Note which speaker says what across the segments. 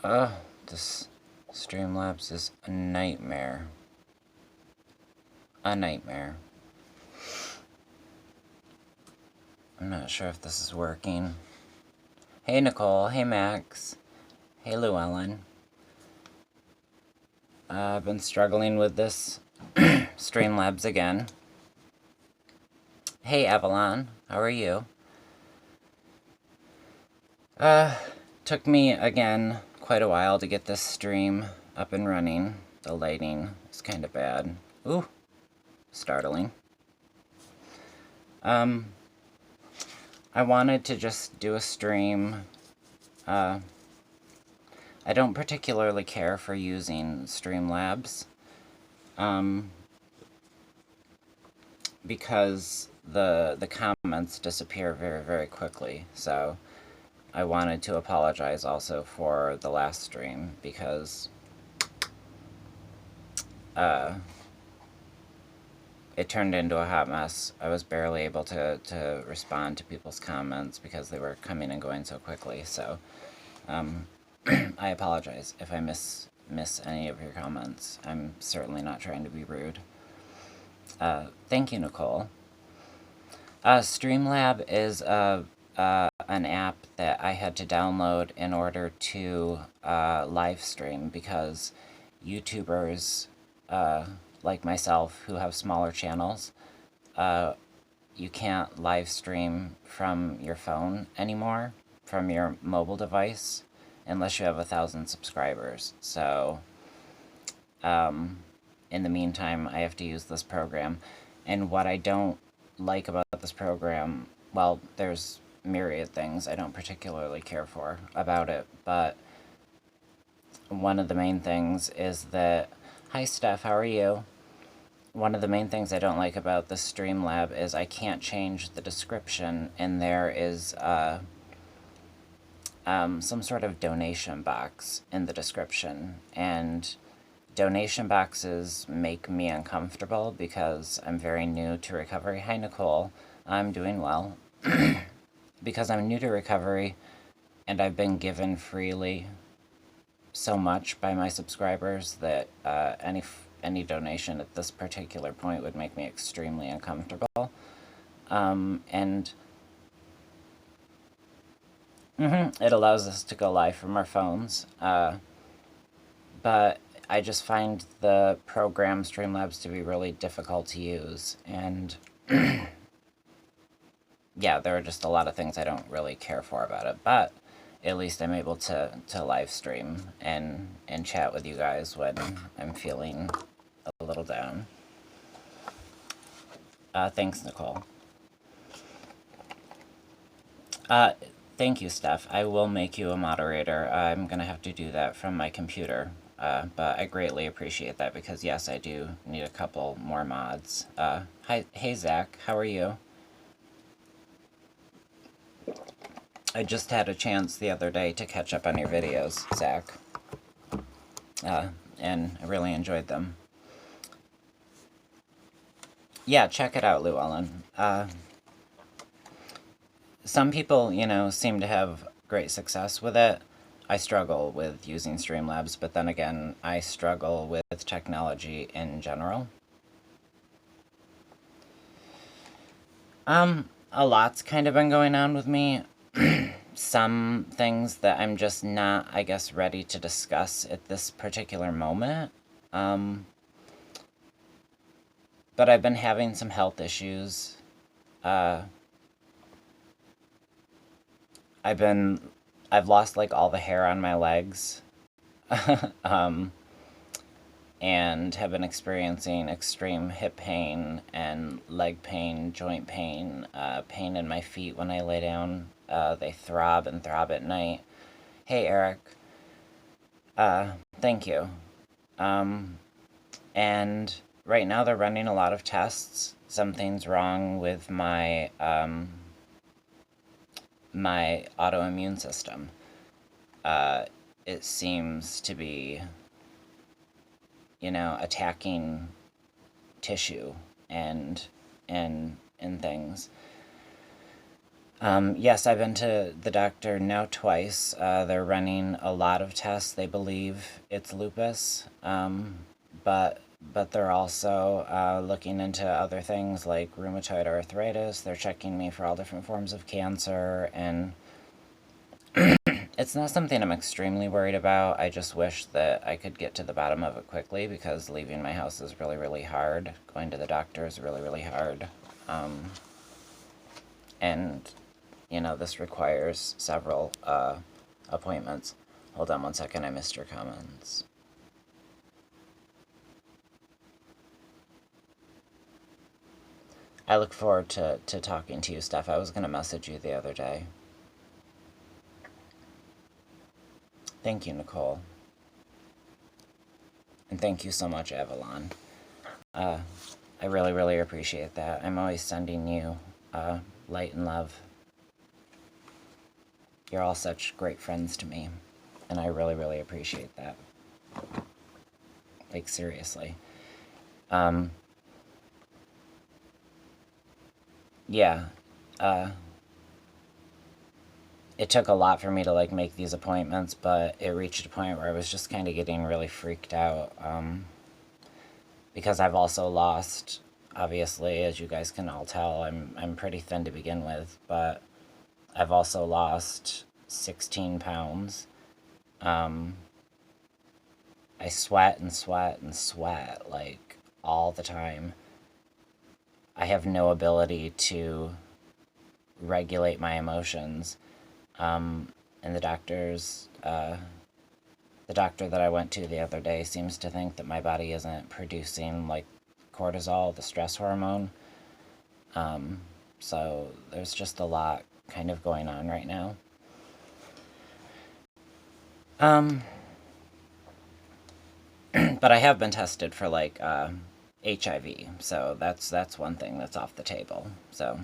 Speaker 1: This Streamlabs is a nightmare. A nightmare. I'm not sure if this is working. Hey Nicole, hey Max, hey Llewellyn. I've been struggling with this Streamlabs again. Hey Avalon, how are you? Took me, again, quite a while to get this stream up and running. The lighting is kind of bad. Ooh, startling. I wanted to just do a stream. I don't particularly care for using Streamlabs, because the comments disappear very, very quickly, so I wanted to apologize also for the last stream, because it turned into a hot mess. I was barely able to respond to people's comments because they were coming and going so quickly, so I apologize if I miss any of your comments. I'm certainly not trying to be rude. Thank you, Nicole. Streamlab is an app that I had to download in order to live stream, because YouTubers like myself who have smaller channels, you can't live stream from your phone anymore, from your mobile device, unless you have 1,000 subscribers. So in the meantime, I have to use this program. And what I don't like about this program, well, there's myriad things I don't particularly care for about it, but one of the main things is that... Hi, Steph, how are you? One of the main things I don't like about the Streamlab is I can't change the description, and there is some sort of donation box in the description, and donation boxes make me uncomfortable because I'm very new to recovery. Hi, Nicole. I'm doing well. Because I'm new to recovery, and I've been given freely so much by my subscribers that any donation at this particular point would make me extremely uncomfortable. And it allows us to go live from our phones, but I just find the program Streamlabs to be really difficult to use, and yeah, there are just a lot of things I don't really care for about it, but at least I'm able to live stream and chat with you guys when I'm feeling a little down. Thanks, Nicole. Thank you, Steph. I will make you a moderator. I'm gonna have to do that from my computer, but I greatly appreciate that, because yes, I do need a couple more mods. Hey, Zach, how are you? I just had a chance the other day to catch up on your videos, Zach, and I really enjoyed them. Yeah, check it out, Llewellyn. Some people, you know, seem to have great success with it. I struggle with using Streamlabs, but then again, I struggle with technology in general. A lot's kind of been going on with me. Some things that I'm just not, I guess, ready to discuss at this particular moment. But I've been having some health issues. I've lost, like, all the hair on my legs. And have been experiencing extreme hip pain and leg pain, joint pain, pain in my feet when I lay down. They throb and throb at night. Hey, Eric. Thank you. And right now they're running a lot of tests. Something's wrong with my, my autoimmune system. It seems to be, you know, attacking tissue and things. Yes, I've been to the doctor now twice. They're running a lot of tests. They believe it's lupus, but they're also looking into other things like rheumatoid arthritis. They're checking me for all different forms of cancer, and it's not something I'm extremely worried about. I just wish that I could get to the bottom of it quickly because leaving my house is really, really hard. Going to the doctor is really, really hard. And this requires several appointments. Hold on one second, I missed your comments. I look forward to talking to you, Steph. I was going to message you the other day. Thank you, Nicole. And thank you so much, Avalon. I really, really appreciate that. I'm always sending you light and love. You're all such great friends to me, and I really, really appreciate that. Like, seriously. Yeah. It took a lot for me to, make these appointments, but it reached a point where I was just kind of getting really freaked out, because I've also lost, obviously, as you guys can all tell, I'm pretty thin to begin with, but I've also lost 16 pounds. I sweat and sweat and sweat, all the time. I have no ability to regulate my emotions. And the doctor that I went to the other day seems to think that my body isn't producing, cortisol, the stress hormone. So there's just a lot kind of going on right now. But I have been tested for HIV, so that's one thing that's off the table. So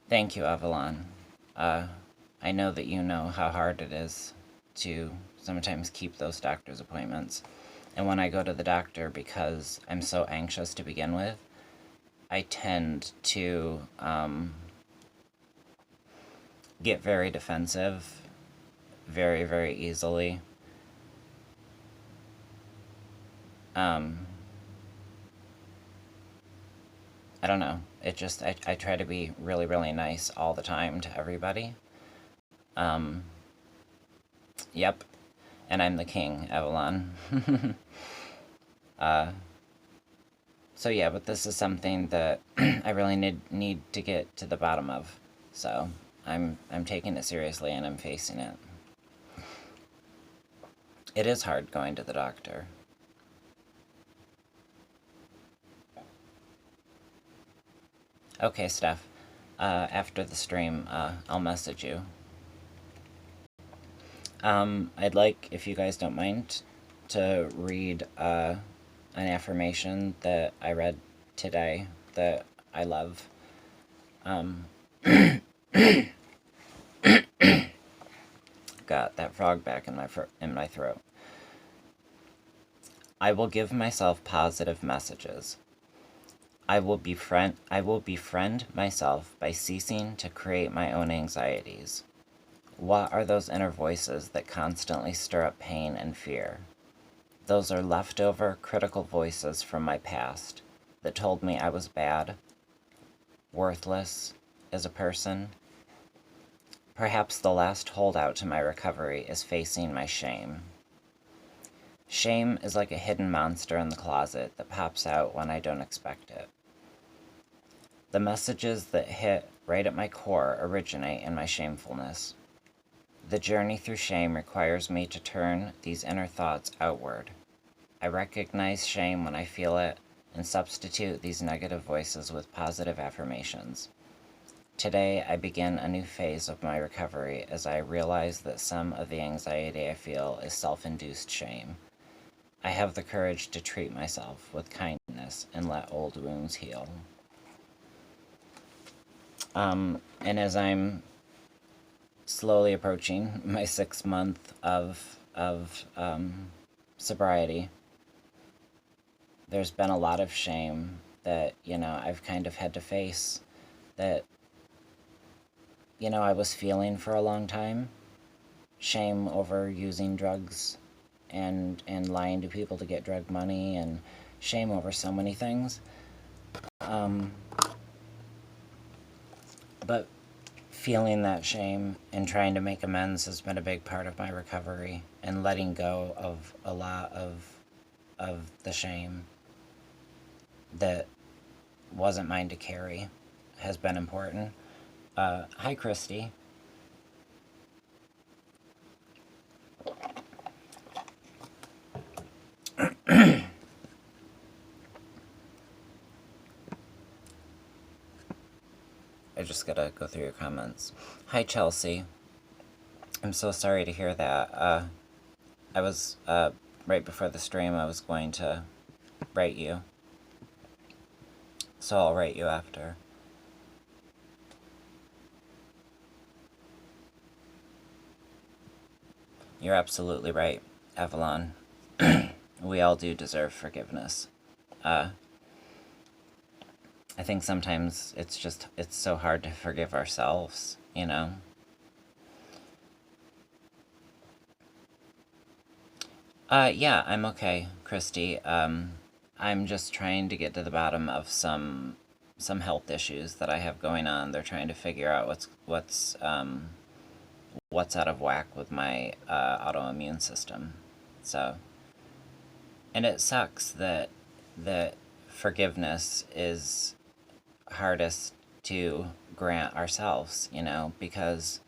Speaker 1: thank you, Avalon. I know that you know how hard it is to sometimes keep those doctor's appointments. And when I go to the doctor, because I'm so anxious to begin with, I tend to get very defensive very, very easily. I don't know. It just, I try to be really, really nice all the time to everybody. Yep. And I'm the king, Avalon. So yeah, but this is something that I really need to get to the bottom of. So I'm taking it seriously and I'm facing it. It is hard going to the doctor. Okay, Steph. After the stream, I'll message you. I'd like, if you guys don't mind, to read an affirmation that I read today that I love. Got that frog back in my throat. I will give myself positive messages. I will befriend myself by ceasing to create my own anxieties. What are those inner voices that constantly stir up pain and fear? Those are leftover, critical voices from my past that told me I was bad, worthless as a person. Perhaps the last holdout to my recovery is facing my shame. Shame is like a hidden monster in the closet that pops out when I don't expect it. The messages that hit right at my core originate in my shamefulness. The journey through shame requires me to turn these inner thoughts outward. I recognize shame when I feel it and substitute these negative voices with positive affirmations. Today, I begin a new phase of my recovery as I realize that some of the anxiety I feel is self-induced shame. I have the courage to treat myself with kindness and let old wounds heal. And as I'm slowly approaching my 6th month of sobriety, there's been a lot of shame that, I've kind of had to face, that, I was feeling for a long time. Shame over using drugs and lying to people to get drug money, and shame over so many things. But feeling that shame and trying to make amends has been a big part of my recovery, and letting go of a lot of the shame that wasn't mine to carry has been important. Hi, Christy. I just gotta go through your comments. Hi, Chelsea. I'm so sorry to hear that. I was, right before the stream, I was going to write you. So I'll write you after. You're absolutely right, Avalon. We all do deserve forgiveness. I think sometimes it's so hard to forgive ourselves, Yeah, I'm okay, Christy. I'm just trying to get to the bottom of some health issues that I have going on. They're trying to figure out what's out of whack with my autoimmune system. So, and it sucks that forgiveness is hardest to grant ourselves, because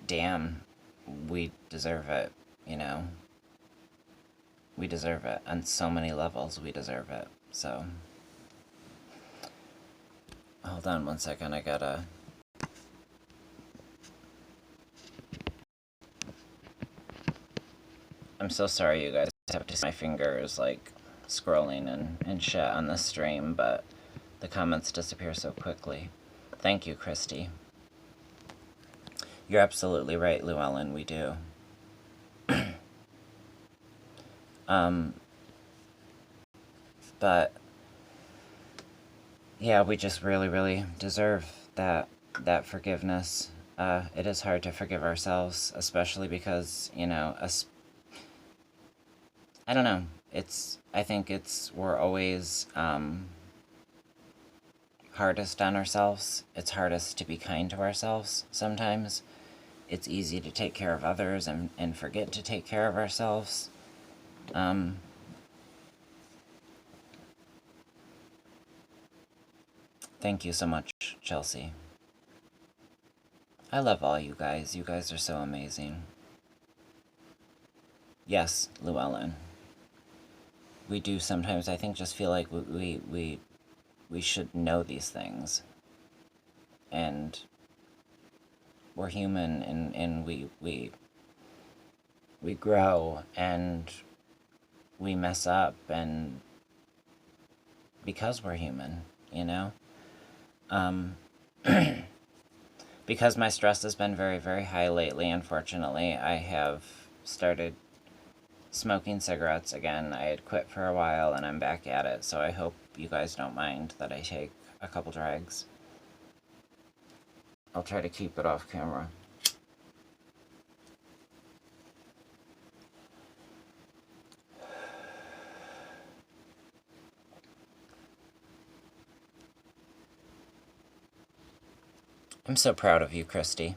Speaker 1: damn, we deserve it, We deserve it. On so many levels, we deserve it. So, hold on one second, I gotta... I'm so sorry, you guys have to see my fingers, like, scrolling and shit on the stream, but the comments disappear so quickly. Thank you, Christy. You're absolutely right, Llewellyn, we do. But yeah, we just really, really deserve that forgiveness. It is hard to forgive ourselves, especially because, I don't know. I think we're always, hardest on ourselves. It's hardest to be kind to ourselves sometimes. It's easy to take care of others and forget to take care of ourselves. Thank you so much, Chelsea. I love all you guys. You guys are so amazing. Yes, Llewellyn. We do sometimes, I think, just feel like we should know these things. And we're human, and we grow, and we mess up, and because we're human, Because my stress has been very, very high lately, unfortunately, I have started smoking cigarettes again. I had quit for a while, and I'm back at it, so I hope you guys don't mind that I take a couple drags. I'll try to keep it off camera. I'm so proud of you, Christy.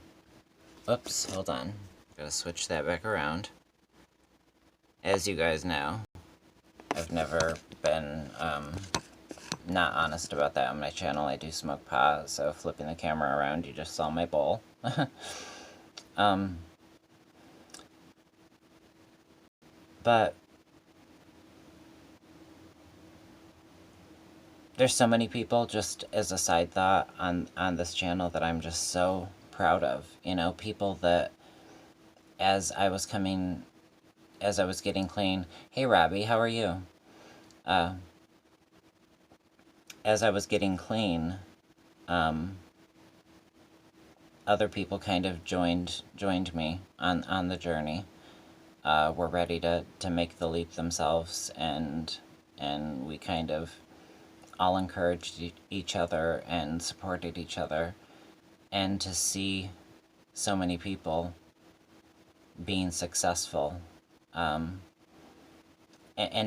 Speaker 1: Oops, hold on. Gotta switch that back around. As you guys know, I've never been, not honest about that on my channel. I do smoke pot, so flipping the camera around, you just saw my bowl. But there's so many people, just as a side thought, on this channel that I'm just so proud of. People that, as I was getting clean... Hey, Robbie, how are you? As I was getting clean, other people kind of joined me on the journey. Were ready to make the leap themselves, and and we kind of all encouraged each other and supported each other. And to see so many people being successful, and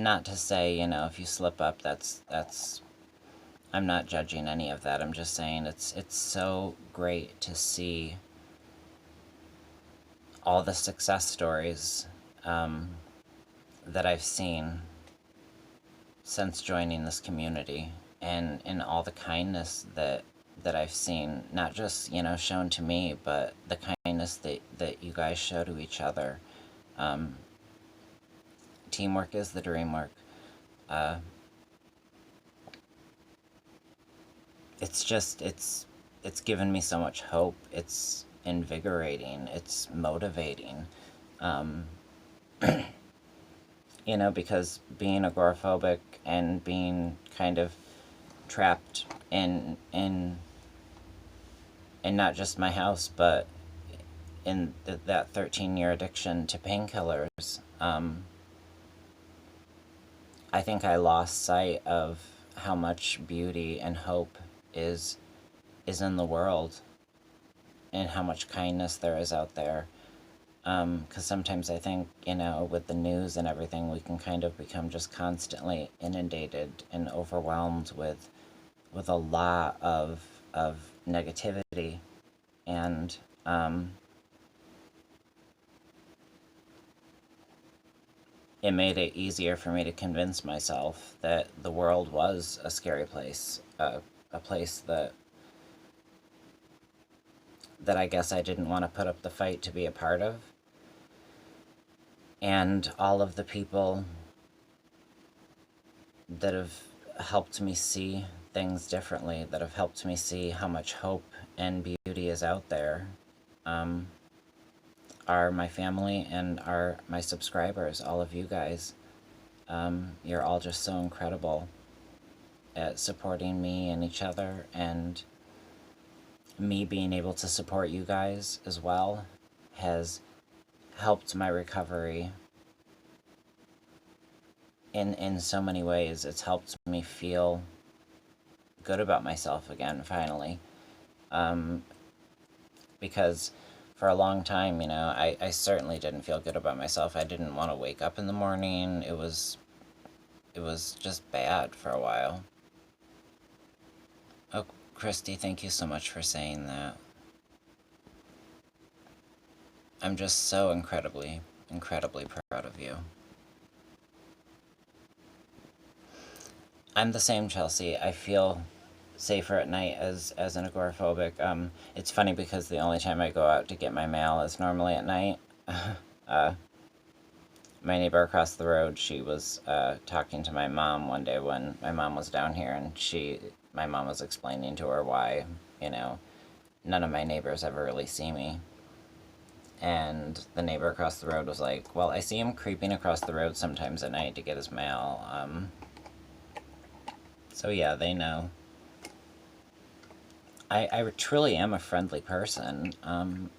Speaker 1: not to say, if you slip up, that's I'm not judging any of that. I'm just saying it's so great to see all the success stories that I've seen since joining this community, and all the kindness that I've seen, not just, shown to me, but the kindness that you guys show to each other. Teamwork is the dream work. It's given me so much hope. It's invigorating. It's motivating. Because being agoraphobic and being kind of trapped in not just my house, but in that 13-year addiction to painkillers, I think I lost sight of how much beauty and hope is in the world, and how much kindness there is out there. Because sometimes I think, with the news and everything, we can kind of become just constantly inundated and overwhelmed with a lot of negativity, and it made it easier for me to convince myself that the world was a scary place, a place that I guess I didn't want to put up the fight to be a part of. And all of the people that have helped me see things differently, that have helped me see how much hope and beauty is out there, are my family and are my subscribers, all of you guys. You're all just so incredible at supporting me and each other, and me being able to support you guys as well has helped my recovery in so many ways. It's helped me feel good about myself again, finally. Because for a long time, I certainly didn't feel good about myself. I didn't want to wake up in the morning. It was just bad for a while. Oh, Christy, thank you so much for saying that. I'm just so incredibly, incredibly proud of you. I'm the same, Chelsea. I feel safer at night as an agoraphobic. It's funny because the only time I go out to get my mail is normally at night. My neighbor across the road, she was talking to my mom one day when my mom was down here, and my mom was explaining to her why, none of my neighbors ever really see me. And the neighbor across the road was like, well, I see him creeping across the road sometimes at night to get his mail. So yeah, they know. I truly am a friendly person. I'm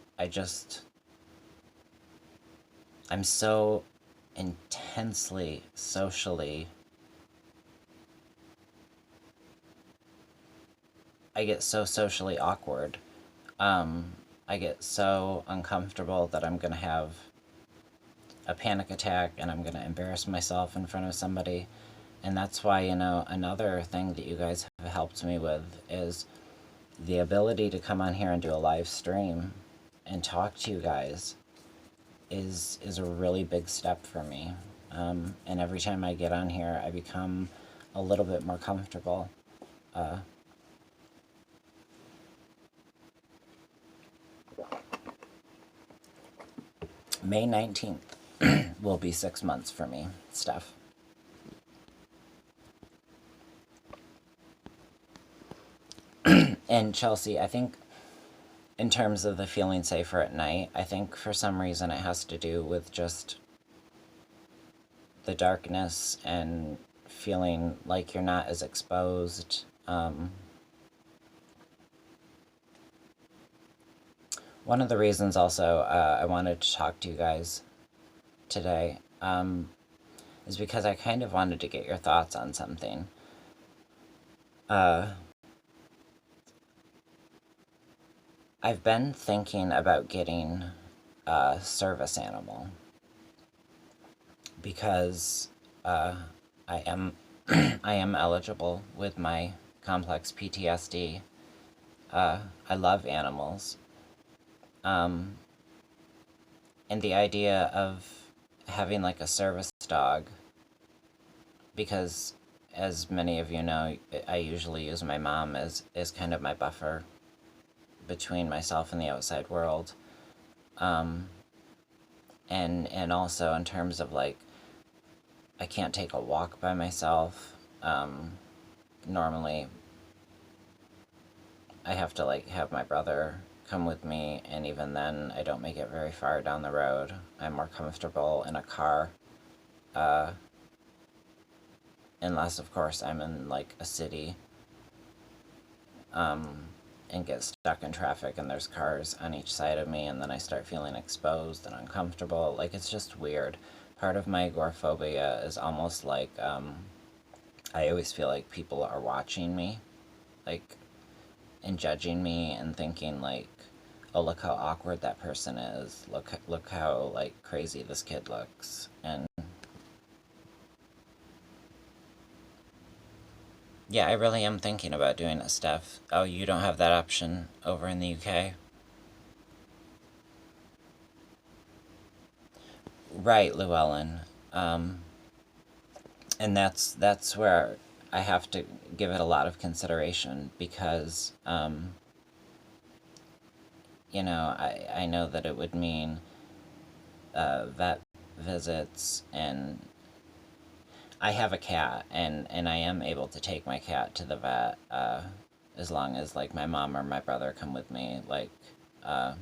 Speaker 1: so intensely socially. I get so socially awkward. I get so uncomfortable that I'm gonna have a panic attack and I'm gonna embarrass myself in front of somebody. And that's why, another thing that you guys have helped me with is the ability to come on here and do a live stream and talk to you guys is a really big step for me. And every time I get on here, I become a little bit more comfortable. May 19th will be 6 months for me, Steph. And Chelsea, I think in terms of the feeling safer at night, I think for some reason it has to do with just the darkness and feeling like you're not as exposed. One of the reasons also I wanted to talk to you guys today, is because I kind of wanted to get your thoughts on something. I've been thinking about getting a service animal because I am I am eligible with my complex PTSD. I love animals, and the idea of having like a service dog, because as many of you know, I usually use my mom as kind of my buffer between myself and the outside world. And also in terms of like, I can't take a walk by myself. Normally I have to like have my brother come with me, and even then I don't make it very far down the road. I'm more comfortable in a car, unless of course I'm in like a city, and get stuck in traffic and there's cars on each side of me, and then I start feeling exposed and uncomfortable. Like, it's just weird. Part of my agoraphobia is almost like, I always feel like people are watching me, like, and judging me and thinking like, oh, look how awkward that person is. Look how like crazy this kid looks. And yeah, I really am thinking about doing this stuff. Oh, you don't have that option over in the UK? Right, Llewellyn. Um, and that's where I have to give it a lot of consideration because, I know that it would mean vet visits, and I have a cat, and I am able to take my cat to the vet, as long as like my mom or my brother come with me, like, uh,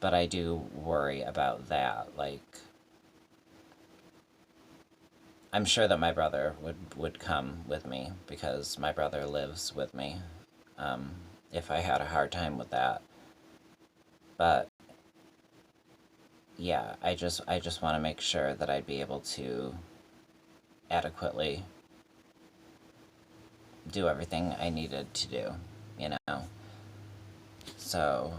Speaker 1: but I do worry about that. Like, I'm sure that my brother would come with me because my brother lives with me, if I had a hard time with that. But yeah, I just want to make sure that I'd be able to adequately do everything I needed to do, you know? So,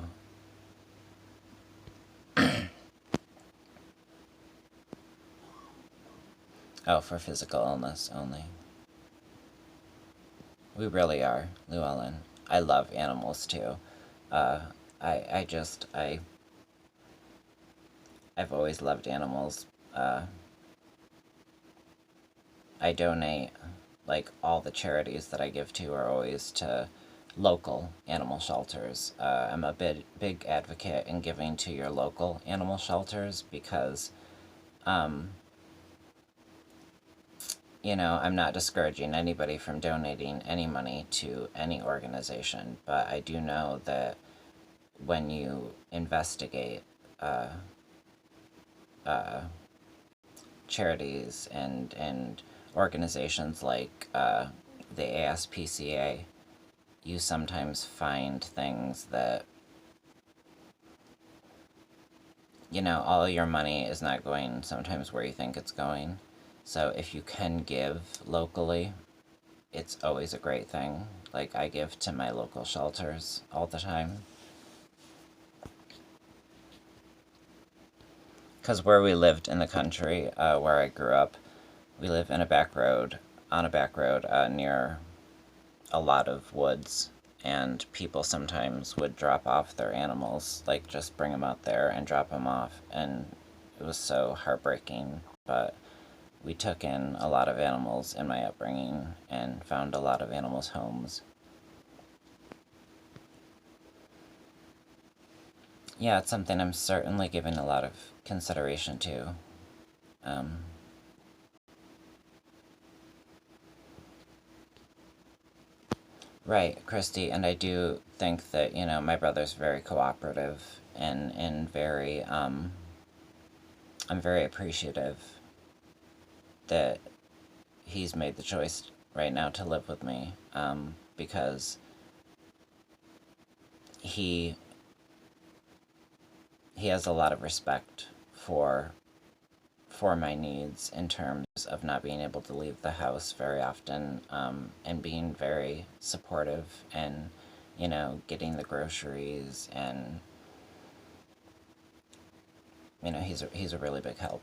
Speaker 1: oh, for physical illness only. We really are, Llewellyn. I love animals too. Uh, I've always loved animals. I donate, like, all the charities that I give to are always to local animal shelters. I'm a big advocate in giving to your local animal shelters because, um, I'm not discouraging anybody from donating any money to any organization, but I do know that when you investigate uh, uh, charities and organizations like the ASPCA, you sometimes find things that, all your money is not going sometimes where you think it's going. So if you can give locally, it's always a great thing. Like, I give to my local shelters all the time. Because where we lived in the country, where I grew up, we live in on a back road near a lot of woods, and people sometimes would drop off their animals, like just bring them out there and drop them off, and it was so heartbreaking. But we took in a lot of animals in my upbringing and found a lot of animals' homes. Yeah, it's something I'm certainly giving a lot of consideration to. Um, right, Christy, and I do think that, my brother's very cooperative and very, I'm very appreciative that he's made the choice right now to live with me, because he he has a lot of respect for for my needs in terms of not being able to leave the house very often, and being very supportive and, getting the groceries, and, he's a really big help.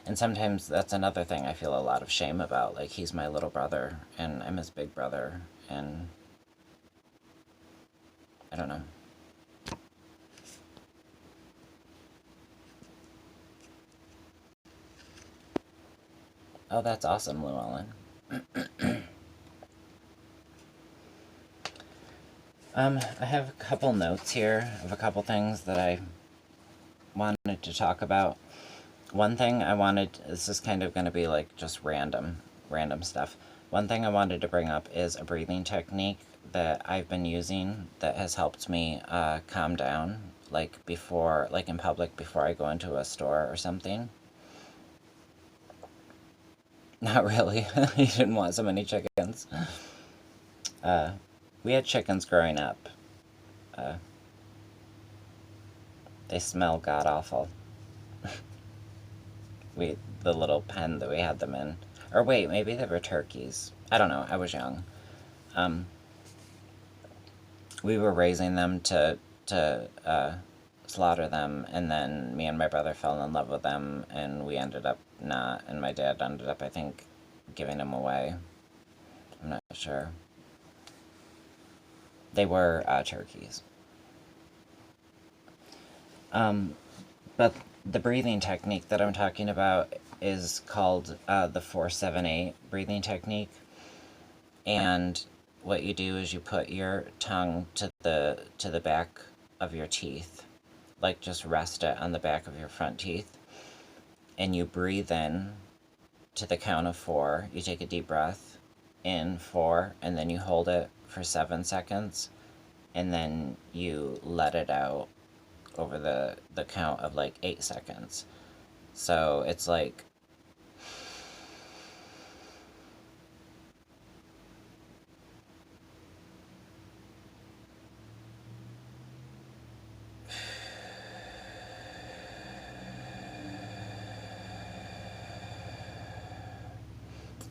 Speaker 1: And sometimes that's another thing I feel a lot of shame about. Like, he's my little brother, and I'm his big brother, and I don't know. Oh, that's awesome, Llewellyn. I have a couple notes here of a couple things that I wanted to talk about. One thing I wanted, this is kind of going to be like just random stuff. One thing I wanted to bring up is a breathing technique that I've been using that has helped me calm down, like in public, before I go into a store or something. Not really. You didn't want so many chickens. We had chickens growing up. They smell god-awful. The little pen that we had them in. Or wait, maybe they were turkeys. I don't know. I was young. We were raising them to slaughter them, and then me and my brother fell in love with them, and we ended up not, and my dad ended up, I think, giving them away. I'm not sure. They were turkeys. But the breathing technique that I'm talking about is called the 4-7-8 breathing technique. And what you do is you put your tongue to the back of your teeth, like just rest it on the back of your front teeth, and you breathe in to the count of 4. You take a deep breath in 4, and then you hold it for 7 seconds, and then you let it out over the count of like 8 seconds. So it's like,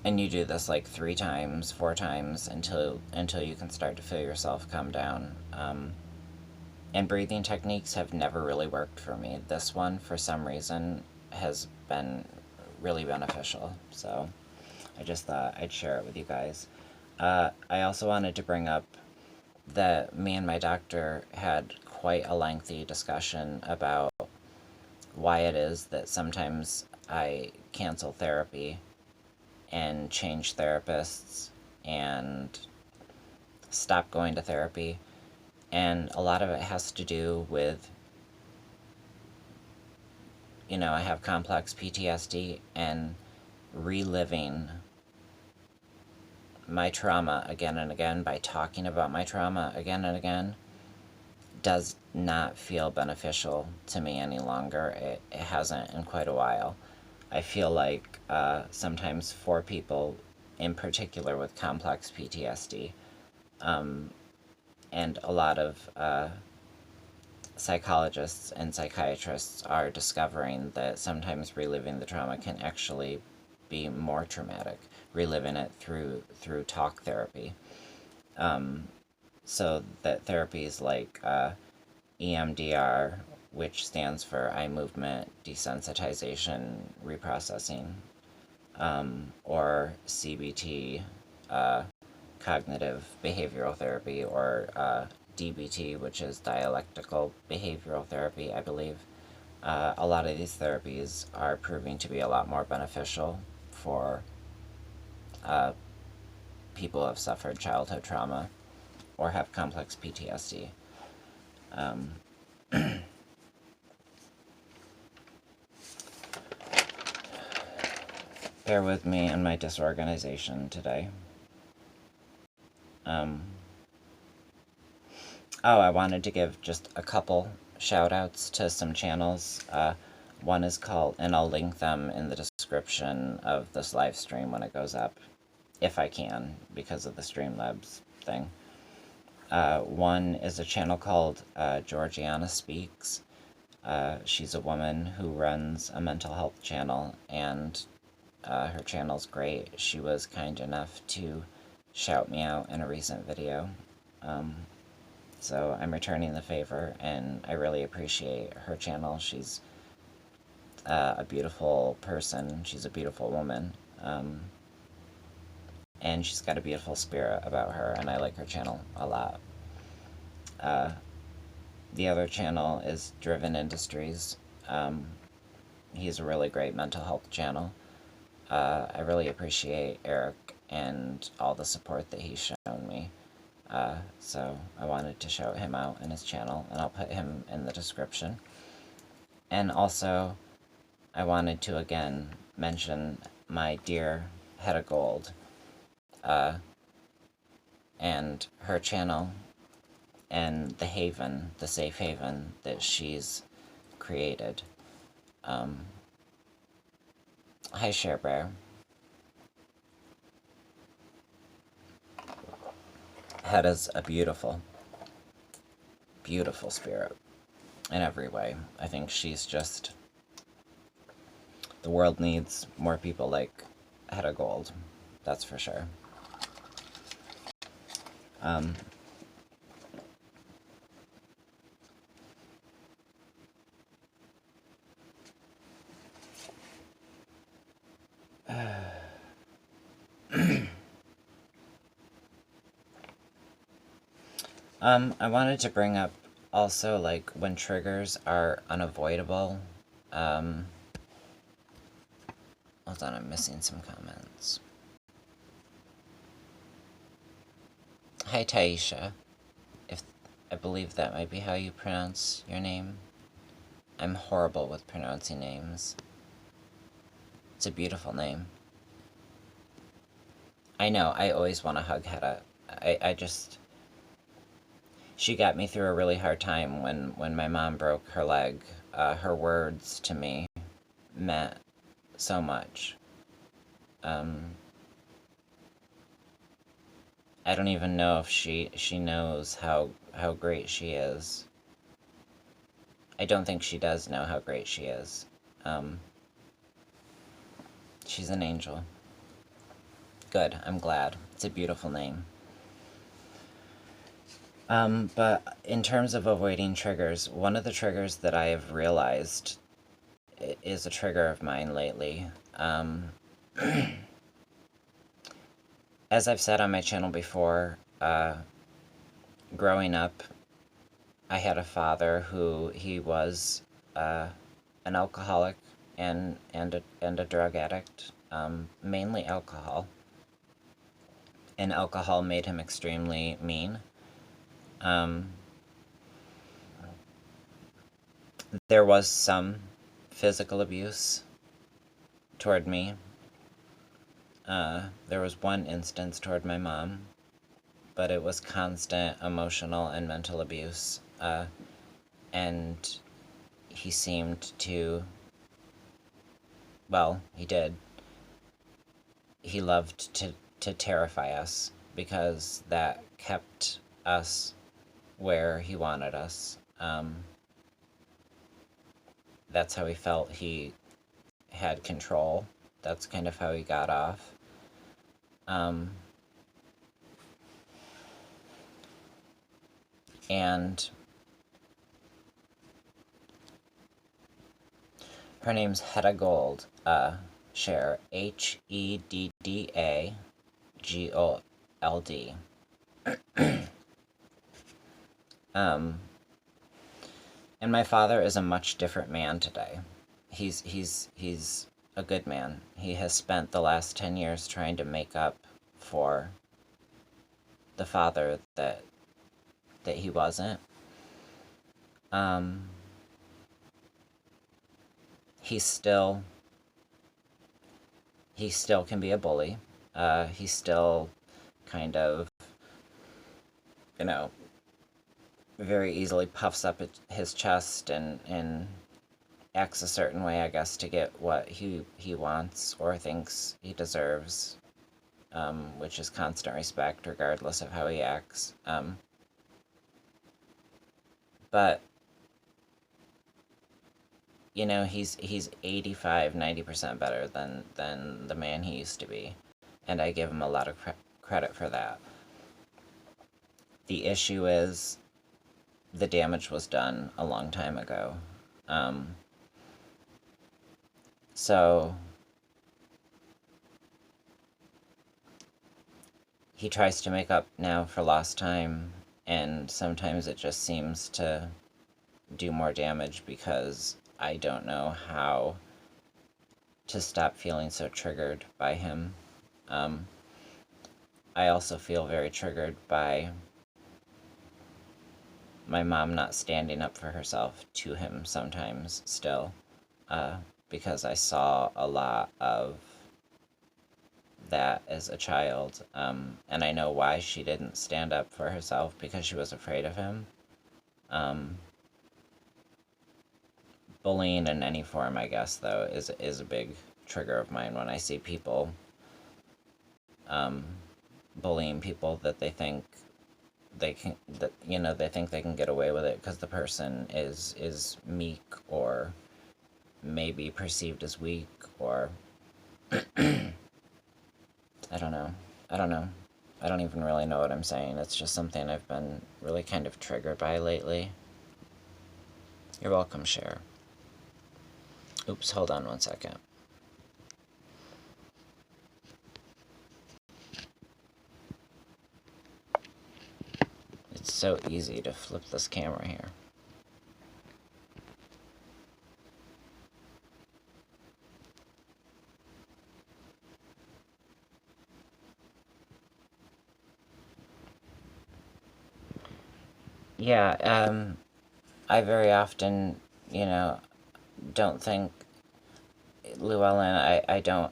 Speaker 1: and you do this like 3 times, 4 times until you can start to feel yourself come down. And breathing techniques have never really worked for me. This one, for some reason, has been really beneficial. So I just thought I'd share it with you guys. I also wanted to bring up that me and my doctor had quite a lengthy discussion about why it is that sometimes I cancel therapy and change therapists and stop going to therapy. And a lot of it has to do with, I have complex PTSD, and reliving my trauma again and again by talking about my trauma again and again does not feel beneficial to me any longer. It hasn't in quite a while. I feel like sometimes for people, in particular with complex PTSD, and a lot of psychologists and psychiatrists are discovering that sometimes reliving the trauma can actually be more traumatic, reliving it through talk therapy. So that therapies like EMDR, which stands for eye movement desensitization reprocessing, or CBT, cognitive behavioral therapy, or DBT, which is dialectical behavioral therapy, I believe. A lot of these therapies are proving to be a lot more beneficial for people who have suffered childhood trauma or have complex PTSD. Bear with me and my disorganization today. I wanted to give just a couple shout outs to some channels. One is called, and I'll link them in the description of this live stream when it goes up, if I can, because of the Streamlabs thing. One is a channel called Georgiana Speaks, She's a woman who runs a mental health channel, and her channel's great. She was kind enough to shout me out in a recent video. So I'm returning the favor, and I really appreciate her channel. She's a beautiful person. She's a beautiful woman. And she's got a beautiful spirit about her, and I like her channel a lot. The other channel is Driven Industries. He's a really great mental health channel. I really appreciate Eric and all the support that he's shown me. So I wanted to shout him out in his channel, and I'll put him in the description. And also, I wanted to again mention my dear Head of Gold, and her channel, and the haven, the safe haven that she's created. Hi, Sharebear. Head is a beautiful, beautiful spirit in every way. I think she's just... the world needs more people like Head of Gold, that's for sure. I wanted to bring up also, like, when triggers are unavoidable. Hold on, I'm missing some comments. Hi, Taisha. I believe that might be how you pronounce your name. I'm horrible with pronouncing names. It's a beautiful name. I know, I always want to hug Hedda. I just... she got me through a really hard time when my mom broke her leg. Her words to me meant so much. I don't even know if she knows how great she is. I don't think she does know how great she is. She's an angel. Good, I'm glad. It's a beautiful name. But in terms of avoiding triggers, one of the triggers that I have realized is a trigger of mine lately. As I've said on my channel before, growing up, I had a father who he was an alcoholic and a drug addict, mainly alcohol. And alcohol made him extremely mean. There was some physical abuse toward me. There was one instance toward my mom, but it was constant emotional and mental abuse. And he seemed to... well, he did. He loved to terrify us, because that kept us where he wanted us. That's how he felt he had control. That's kind of how he got off. And her name's Hedda Gold. Share, Heddagold. And my father is a much different man today. He's a good man. He has spent the last 10 years trying to make up for the father that he wasn't. He still can be a bully. He still kind of, very easily puffs up his chest and acts a certain way, I guess, to get what he wants or thinks he deserves, which is constant respect regardless of how he acts. But you know, he's 85, 90% better than the man he used to be, and I give him a lot of credit for that. The issue is the damage was done a long time ago. So he tries to make up now for lost time, and sometimes it just seems to do more damage because I don't know how to stop feeling so triggered by him. I also feel very triggered by my mom not standing up for herself to him sometimes still, because I saw a lot of that as a child, and I know why she didn't stand up for herself, because she was afraid of him. Bullying in any form, I guess, though, is a big trigger of mine when I see people bullying people that they think they can, that, you know, they think they can get away with it because the person is meek or maybe perceived as weak, or I don't know. I don't know. I don't even really know what I'm saying. It's just something I've been really kind of triggered by lately. You're welcome, Cher. Oops, hold on one second. It's so easy to flip this camera here. Yeah, I very often, you know, don't think Llewellyn,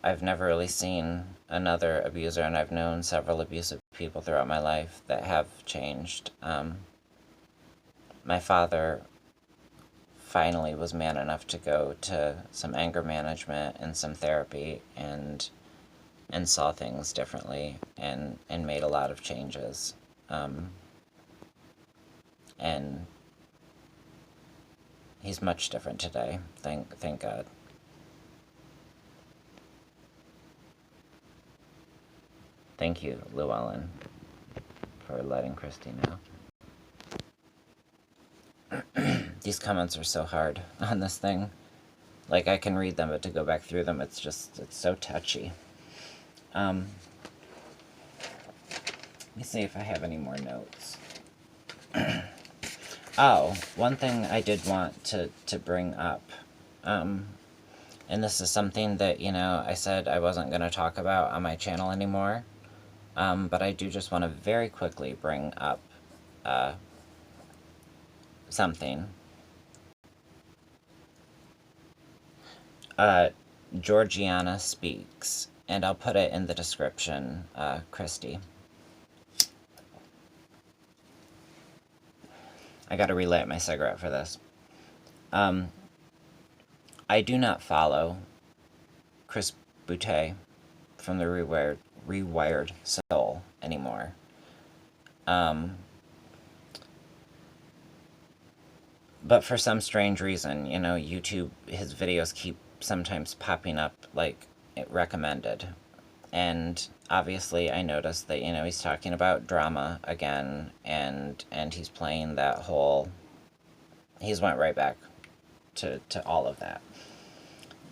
Speaker 1: I've never really seen another abuser, and I've known several abusive people throughout my life that have changed. My father finally was man enough to go to some anger management and some therapy, and saw things differently, and made a lot of changes. And he's much different today, thank God. Thank you, Llewellyn, for letting Christy know. These comments are so hard on this thing. Like, I can read them, but to go back through them, it's so touchy. Let me see if I have any more notes. Oh, one thing I did want to bring up, and this is something that, you know, I said I wasn't going to talk about on my channel anymore, but I do just want to very quickly bring up something. Georgiana Speaks, and I'll put it in the description, Christy. I gotta relight my cigarette for this. I do not follow Chris Boutte from the Rewired Soul anymore. But for some strange reason, you know, YouTube, his videos keep sometimes popping up, like, recommended. And obviously I noticed that, you know, he's talking about drama again, and he's playing that whole, he's went right back to all of that.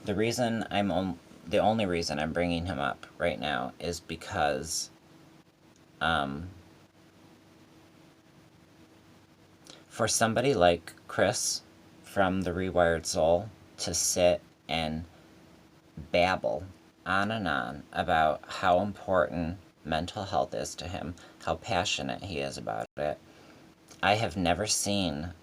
Speaker 1: The reason the only reason I'm bringing him up right now is because for somebody like Chris from the Rewired Soul to sit and babble on and on about how important mental health is to him, how passionate he is about it. I have never seen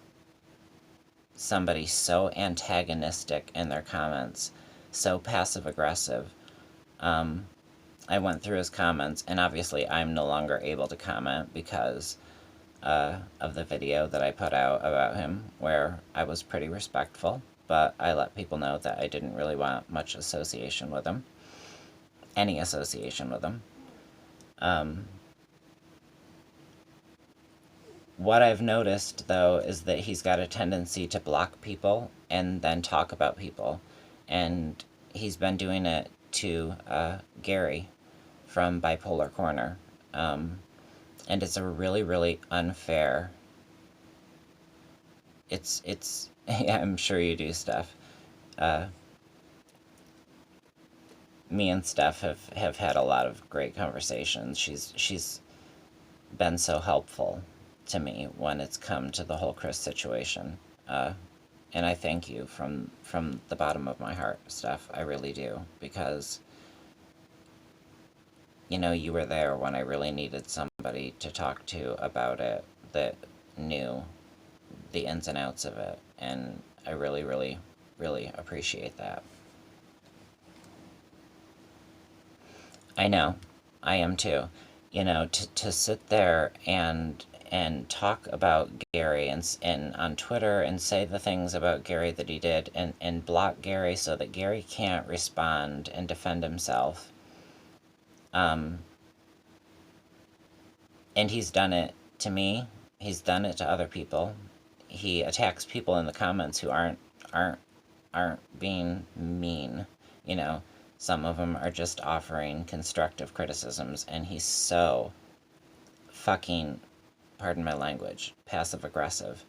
Speaker 1: somebody so antagonistic in their comments, so passive-aggressive. I went through his comments, and obviously I'm no longer able to comment because of the video that I put out about him, where I was pretty respectful, but I let people know that I didn't really want much association with him. Any association with him. What I've noticed, though, is that he's got a tendency to block people and then talk about people. And he's been doing it to Gary from Bipolar Corner. And it's a really, really unfair. It's yeah, I'm sure you do, Steph. Me and Steph have had a lot of great conversations. She's been so helpful to me when it's come to the whole Chris situation. And I thank you from the bottom of my heart, Steph. I really do, because you were there when I really needed somebody to talk to about it that knew the ins and outs of it, and I really, really, really appreciate that. I know, I am too. To sit there and talk about Gary and on Twitter and say the things about Gary that he did and block Gary so that Gary can't respond and defend himself. And he's done it to me. He's done it to other people. He attacks people in the comments who aren't being mean. Some of them are just offering constructive criticisms, and he's so fucking, pardon my language, passive aggressive.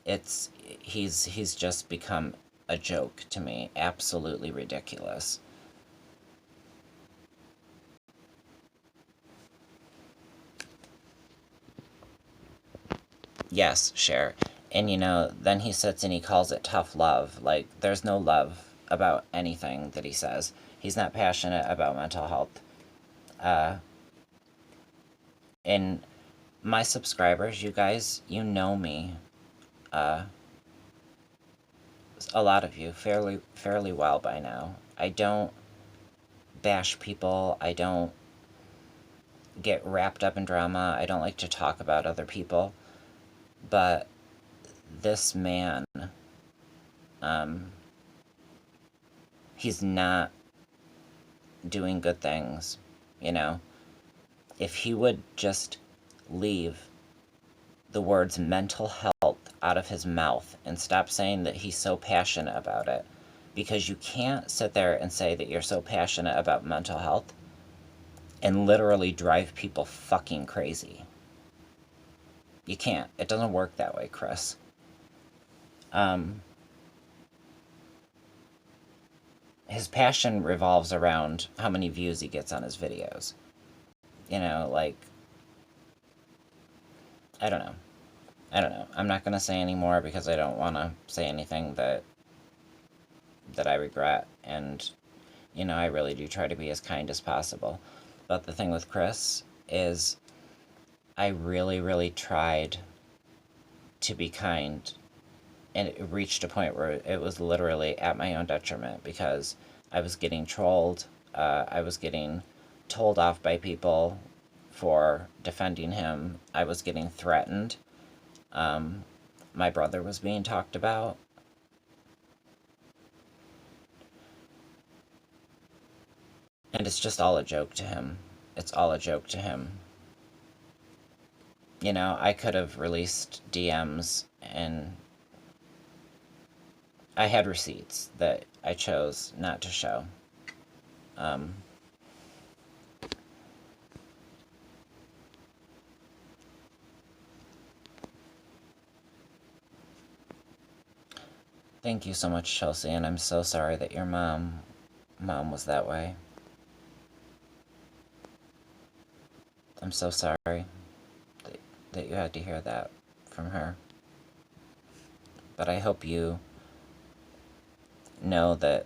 Speaker 1: He's just become a joke to me, absolutely ridiculous. Yes, Cher. And then he sits and he calls it tough love. Like, there's no love about anything that he says. He's not passionate about mental health. And my subscribers, you guys, you know me. A lot of you fairly well by now. I don't bash people. I don't get wrapped up in drama. I don't like to talk about other people. But this man, he's not doing good things, If he would just leave the words mental health out of his mouth and stop saying that he's so passionate about it. Because you can't sit there and say that you're so passionate about mental health and literally drive people fucking crazy. You can't. It doesn't work that way, Chris. His passion revolves around how many views he gets on his videos. Like, I don't know. I'm not going to say any more because I don't want to say anything that I regret. And, I really do try to be as kind as possible. But the thing with Chris is I really, really tried to be kind, and it reached a point where it was literally at my own detriment because I was getting trolled. I was getting told off by people for defending him. I was getting threatened. My brother was being talked about. And it's just all a joke to him. It's all a joke to him. I could have released DMs, and I had receipts that I chose not to show. Thank you so much, Chelsea, and I'm so sorry that your mom was that way. I'm so sorry that you had to hear that from her. But I hope you know that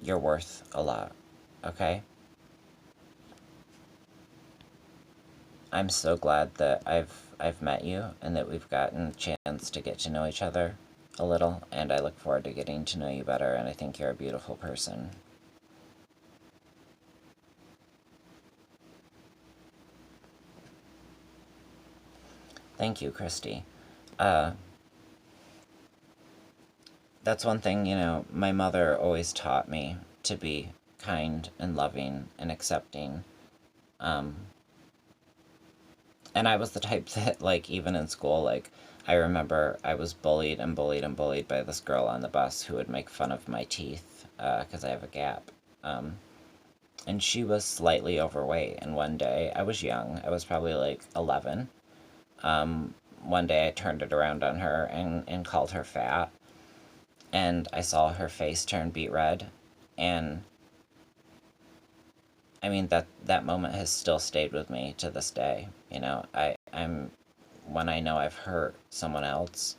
Speaker 1: you're worth a lot, okay? I'm so glad that I've met you and that we've gotten a chance to get to know each other a little, and I look forward to getting to know you better, and I think you're a beautiful person. Thank you, Christy. That's one thing, my mother always taught me to be kind and loving and accepting. And I was the type that, like, even in school, like, I remember I was bullied and bullied and bullied by this girl on the bus who would make fun of my teeth because I have a gap. Um, and she was slightly overweight. And one day, I was young, I was probably like 11. One day I turned it around on her and called her fat. And I saw her face turn beet red. And I mean, that moment has still stayed with me to this day. You know, I'm when I know I've hurt someone else,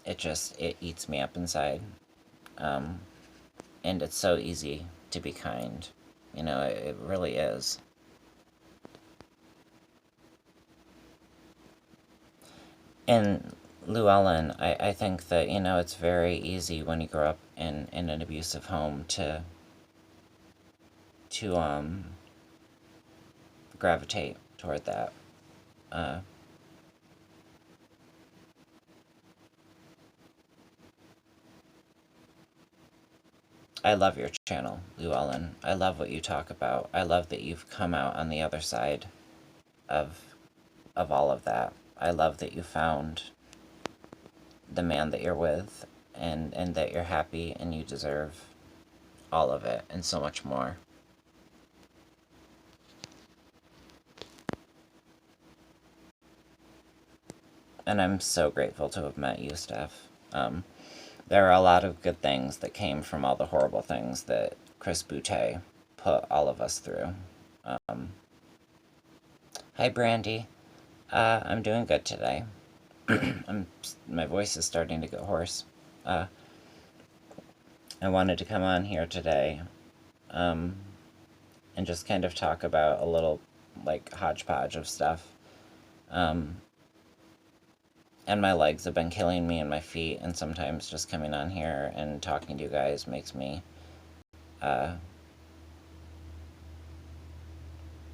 Speaker 1: it eats me up inside. Um, and it's so easy to be kind. You know, it really is. And Llewellyn, I think that, you know, it's very easy when you grow up in an abusive home to gravitate toward that. Uh, I love your channel, Llewellyn. I love what you talk about. I love that you've come out on the other side of all of that. I love that you found the man that you're with, and that you're happy and you deserve all of it and so much more. And I'm so grateful to have met you, Steph. There are a lot of good things that came from all the horrible things that Chris Boutte put all of us through. Um, Hi, Brandy. I'm doing good today. My voice is starting to get hoarse. Uh, I wanted to come on here today um, and just kind of talk about a little, like, hodgepodge of stuff. Um, and my legs have been killing me and my feet, and sometimes just coming on here and talking to you guys makes me uh,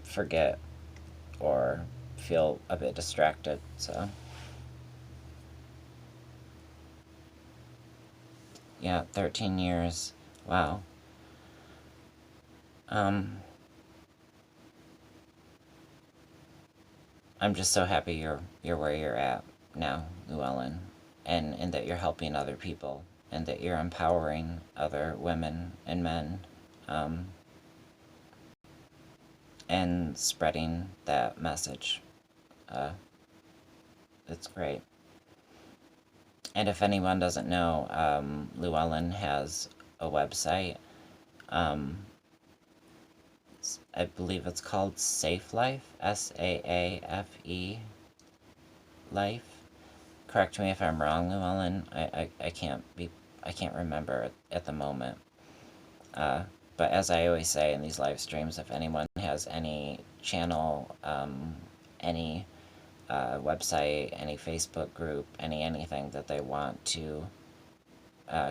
Speaker 1: forget or feel a bit distracted. So, yeah, 13 years. Wow. Um, I'm just so happy you're where you're at now, Llewellyn, and that you're helping other people, and that you're empowering other women and men, um, and spreading that message. Uh, it's great. And if anyone doesn't know, Llewellyn has a website. Um, I believe it's called Safe Life, SAAFE Life. Correct me if I'm wrong, Llewellyn. I can't remember at the moment. But as I always say in these live streams, if anyone has any channel, any website, any Facebook group, anything that they want to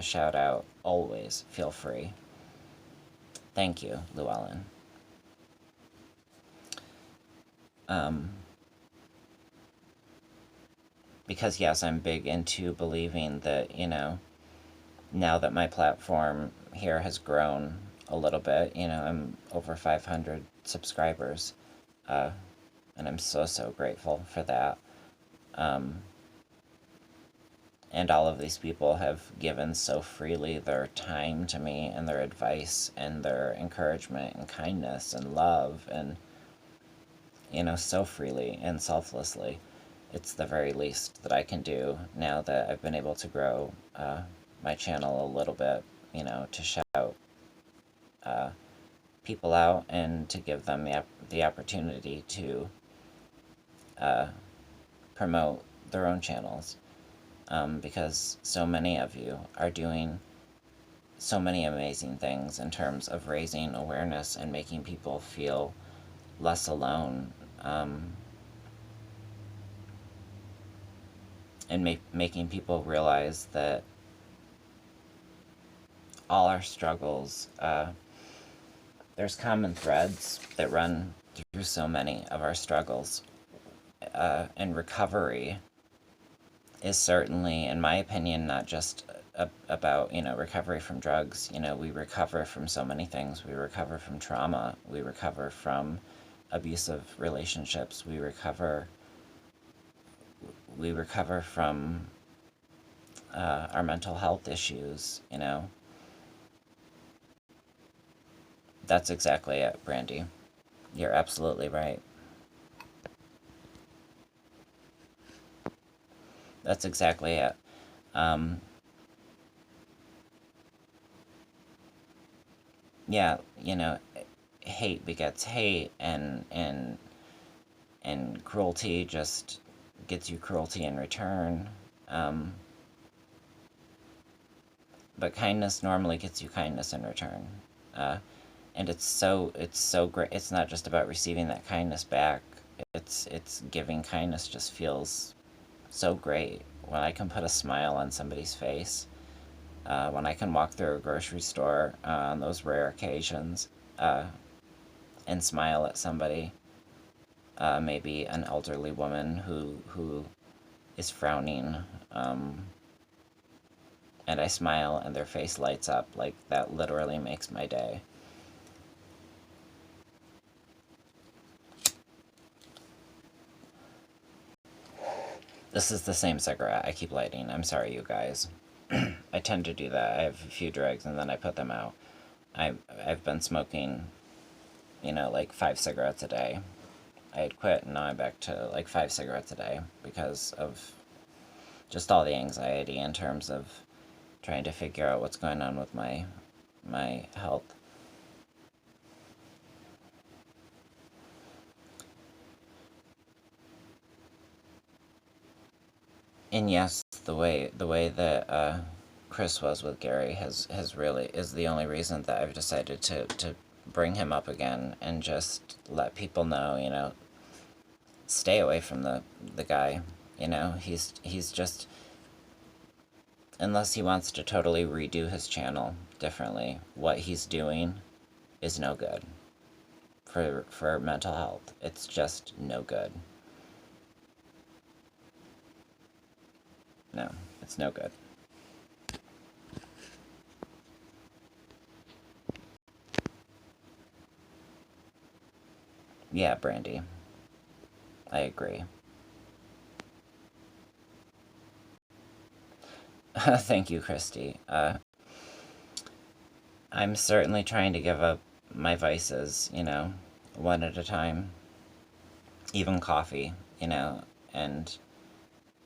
Speaker 1: shout out, always feel free. Thank you, Llewellyn. Because yes, I'm big into believing that, you know, now that my platform here has grown a little bit, you know, I'm over 500 subscribers, and I'm so grateful for that. And all of these people have given so freely their time to me, and their advice and their encouragement and kindness and love, and, you know, so freely and selflessly. It's the very least that I can do now that I've been able to grow my channel a little bit, you know, to shout people out and to give them the opportunity to promote their own channels. Because so many of you are doing so many amazing things in terms of raising awareness and making people feel less alone, and making people realize that all our struggles, there's common threads that run through so many of our struggles, and recovery is certainly, in my opinion, not just about, you know, recovery from drugs. You know, we recover from so many things. We recover from trauma. We recover from abusive relationships. We recover from our mental health issues, you know. That's exactly it, Brandy. You're absolutely right. That's exactly it. Um, yeah, you know, hate begets hate, and cruelty just gets you cruelty in return. Um, but kindness normally gets you kindness in return. Uh, and it's so great. It's not just about receiving that kindness back. It's giving kindness just feels so great when I can put a smile on somebody's face. When I can walk through a grocery store on those rare occasions uh, and smile at somebody, maybe an elderly woman who is frowning, and I smile and their face lights up, like that literally makes my day. This is the same cigarette I keep lighting. I'm sorry, you guys. I tend to do that. I have a few drugs and then I put them out. I've been smoking, you know, like 5 cigarettes a day. I had quit and now I'm back to like 5 cigarettes a day because of just all the anxiety in terms of trying to figure out what's going on with my health. And yes, the way that Chris was with Gary has really is the only reason that I've decided to bring him up again and just let people know, you know, stay away from the guy. You know, he's just, unless he wants to totally redo his channel differently, what he's doing is no good for mental health. It's just no good. No, it's no good. Yeah, Brandy. I agree. Thank you, Christy. I'm certainly trying to give up my vices, you know, one at a time. Even coffee, you know, and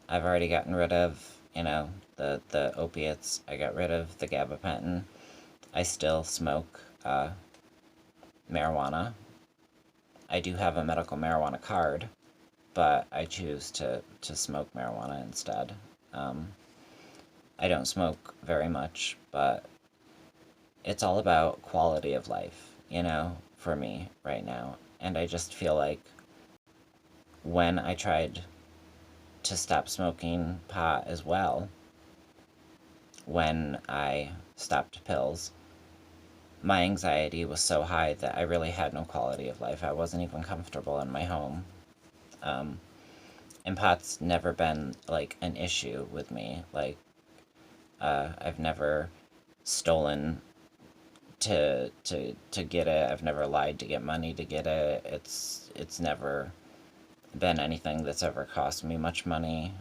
Speaker 1: I've already gotten rid of, you know, the opiates. I got rid of the gabapentin. I still smoke marijuana. I do have a medical marijuana card, but I choose to smoke marijuana instead. I don't smoke very much, but it's all about quality of life, you know, for me right now. And I just feel like when I tried to stop smoking pot as well, when I stopped pills, my anxiety was so high that I really had no quality of life. I wasn't even comfortable in my home. Um, and pot's never been like an issue with me. Like, I've never stolen to get it. I've never lied to get money to get it. It's never been anything that's ever cost me much money.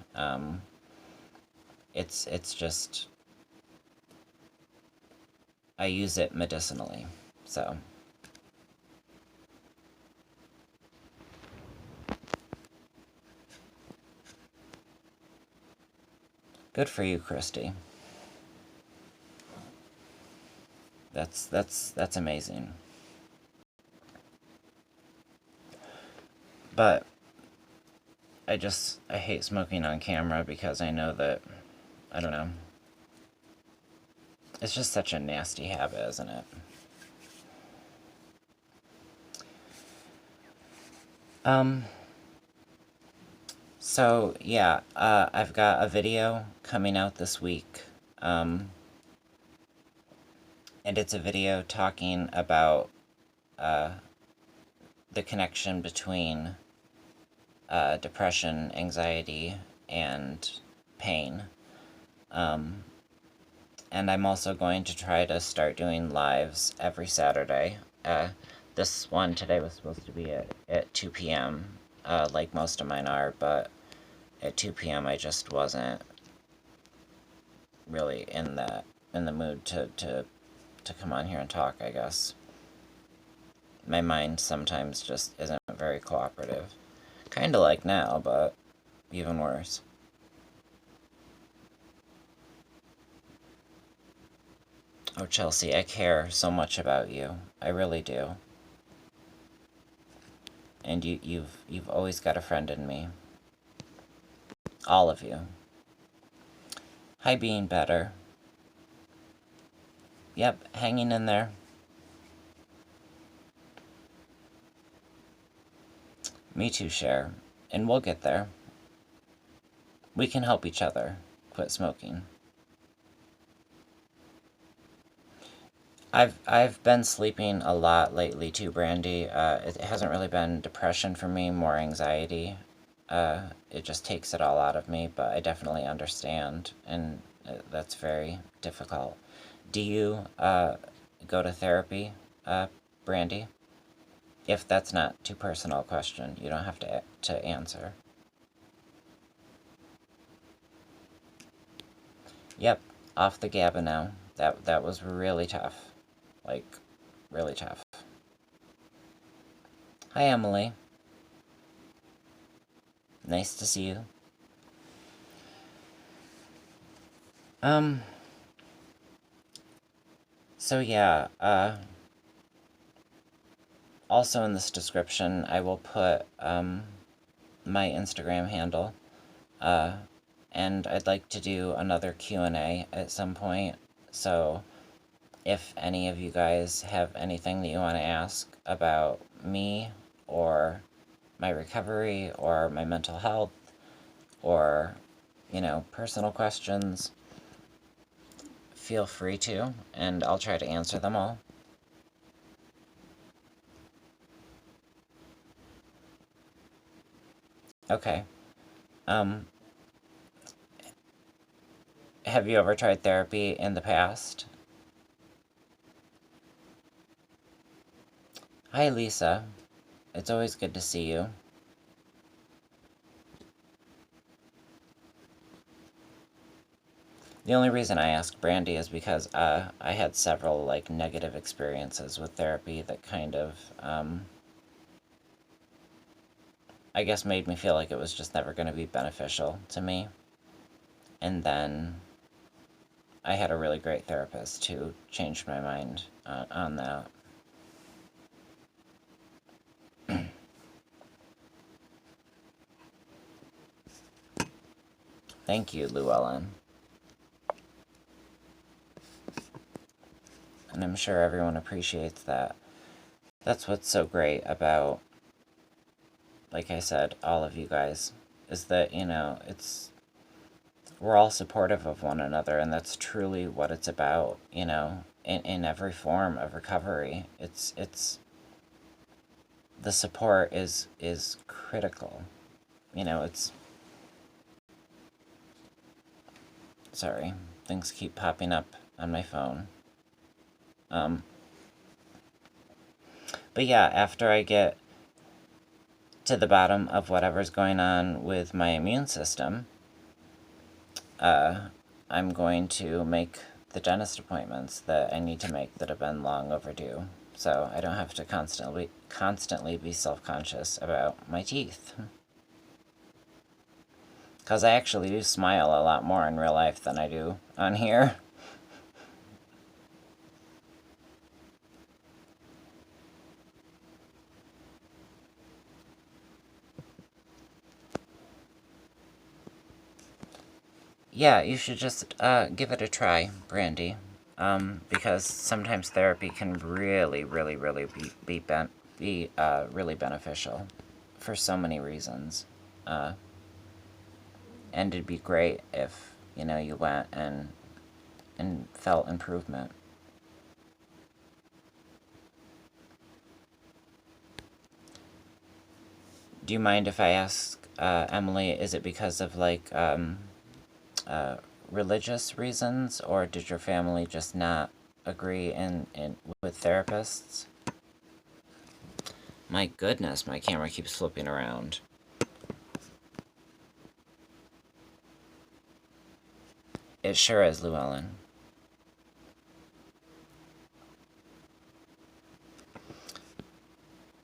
Speaker 1: It's just, I use it medicinally. So good for you, Christy. That's amazing. But I hate smoking on camera because I know that, I don't know. It's just such a nasty habit, isn't it? Um, so yeah, I've got a video coming out this week. And it's a video talking about the connection between depression, anxiety, and pain. And I'm also going to try to start doing lives every Saturday. This one today was supposed to be at 2 p.m., like most of mine are, but at 2 p.m. I just wasn't really in the mood to come on here and talk, I guess. My mind sometimes just isn't very cooperative. Kinda like now, but even worse. Oh, Chelsea, I care so much about you. I really do. And you've always got a friend in me. All of you. Hi, Being Better. Yep, hanging in there. Me too, Cher. And we'll get there. We can help each other quit smoking. I've been sleeping a lot lately too, Brandy. It hasn't really been depression for me, more anxiety. It just takes it all out of me, but I definitely understand, and that's very difficult. Do you go to therapy, Brandy? If that's not too personal a question, you don't have to answer. Yep, off the GABA now. That was really tough. Like, really tough. Hi, Emily. Nice to see you. So yeah, also in this description, I will put, my Instagram handle, and I'd like to do another Q&A at some point, so if any of you guys have anything that you want to ask about me, or my recovery, or my mental health, or, you know, personal questions, feel free to, and I'll try to answer them all. Okay. Have you ever tried therapy in the past? Hi, Lisa. It's always good to see you. The only reason I asked Brandy is because I had several, like, negative experiences with therapy that kind of, I guess made me feel like it was just never going to be beneficial to me. And then I had a really great therapist who changed my mind on that. Thank you, Llewellyn. And I'm sure everyone appreciates that. That's what's so great about, like I said, all of you guys, is that, you know, we're all supportive of one another, and that's truly what it's about, you know, in every form of recovery. It's the support is critical. You know, sorry, things keep popping up on my phone. But yeah, after I get to the bottom of whatever's going on with my immune system, I'm going to make the dentist appointments that I need to make that have been long overdue, so I don't have to constantly be self-conscious about my teeth. Because I actually do smile a lot more in real life than I do on here. Yeah, you should just give it a try, Brandy. Because sometimes therapy can really, really, really be really beneficial for so many reasons. And it'd be great if, you know, you went and felt improvement. Do you mind if I ask, Emily, is it because of, like, religious reasons, or did your family just not agree with therapists? My goodness, my camera keeps flipping around. It sure is, Llewellyn.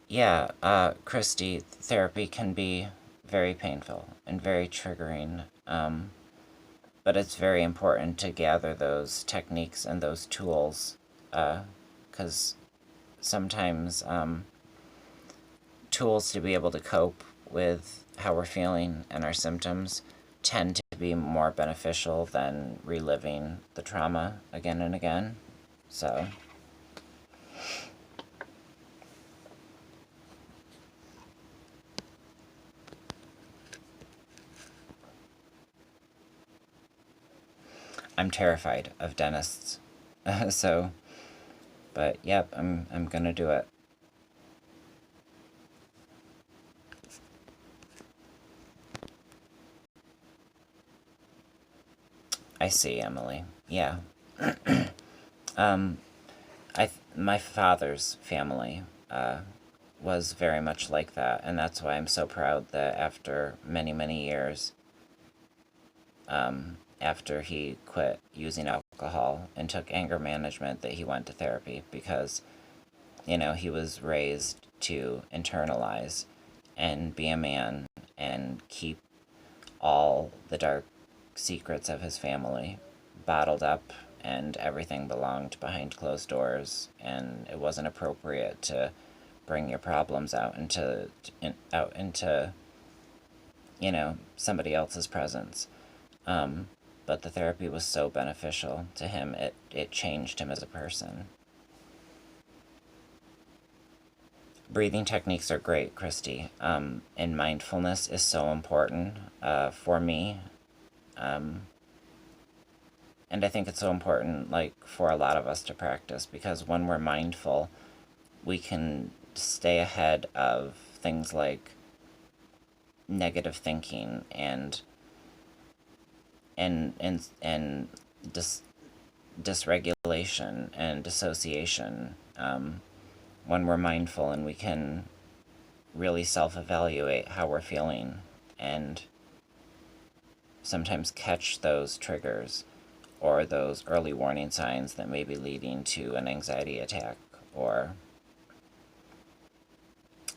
Speaker 1: Yeah, Christy, therapy can be very painful and very triggering, but it's very important to gather those techniques and those tools, because sometimes tools to be able to cope with how we're feeling and our symptoms tend to be more beneficial than reliving the trauma again and again. So I'm terrified of dentists. So, but yep, I'm gonna do it. I see, Emily. Yeah. My father's family was very much like that, and that's why I'm so proud that after many, many years, after he quit using alcohol and took anger management, that he went to therapy, because, you know, he was raised to internalize and be a man and keep all the dark secrets of his family bottled up, and everything belonged behind closed doors, and it wasn't appropriate to bring your problems out into you know, somebody else's presence. But the therapy was so beneficial to him, it changed him as a person. Breathing techniques are great, Christy, and mindfulness is so important for me. And I think it's so important, like, for a lot of us to practice, because when we're mindful, we can stay ahead of things like negative thinking and dysregulation and dissociation, when we're mindful, and we can really self-evaluate how we're feeling and sometimes catch those triggers or those early warning signs that may be leading to an anxiety attack. Or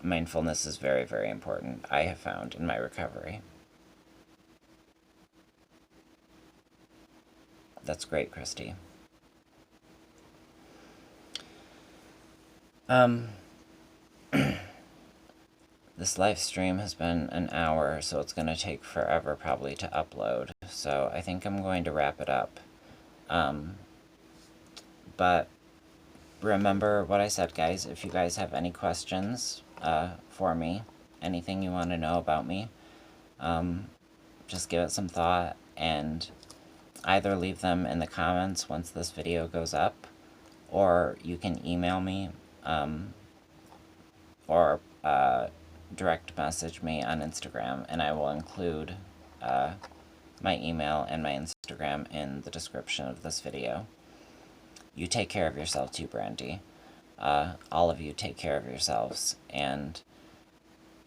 Speaker 1: mindfulness is very, very important, I have found, in my recovery. That's great, Christy. This live stream has been an hour, so it's going to take forever probably to upload. So I think I'm going to wrap it up. But remember what I said, guys. If you guys have any questions for me, anything you want to know about me, just give it some thought, and either leave them in the comments once this video goes up, or you can email me, or direct message me on Instagram, and I will include my email and my Instagram in the description of this video. You take care of yourself too, Brandy. All of you take care of yourselves, and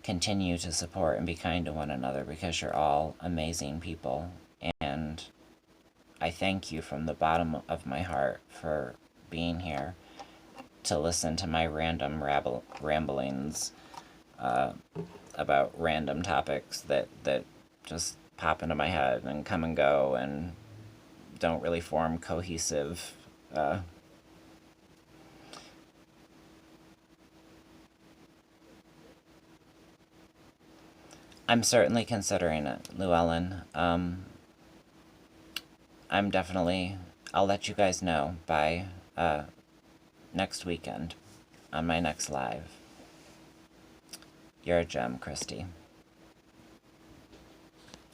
Speaker 1: continue to support and be kind to one another, because you're all amazing people, and I thank you from the bottom of my heart for being here to listen to my random ramblings about random topics that just pop into my head and come and go and don't really form cohesive I'm certainly considering it, Llewellyn. I'm definitely, I'll let you guys know by next weekend on my next live. You're a gem, Christy.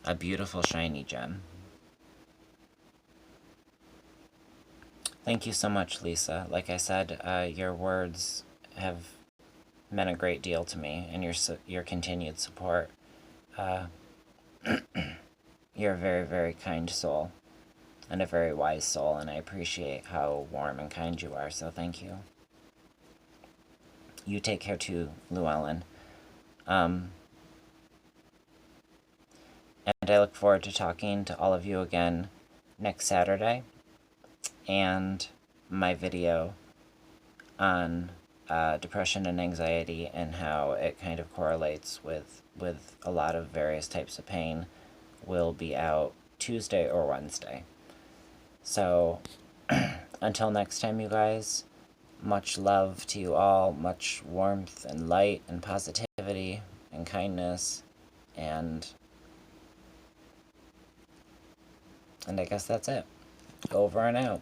Speaker 1: A beautiful, shiny gem. Thank you so much, Lisa. Like I said, your words have meant a great deal to me, and your continued support. You're a very, very kind soul, and a very wise soul, and I appreciate how warm and kind you are, so thank you. You take care too, Llewellyn. And I look forward to talking to all of you again next Saturday, and my video on depression and anxiety and how it kind of correlates with a lot of various types of pain will be out Tuesday or Wednesday. So until next time, you guys, much love to you all, much warmth and light and positivity and kindness, and I guess that's it. Over and out.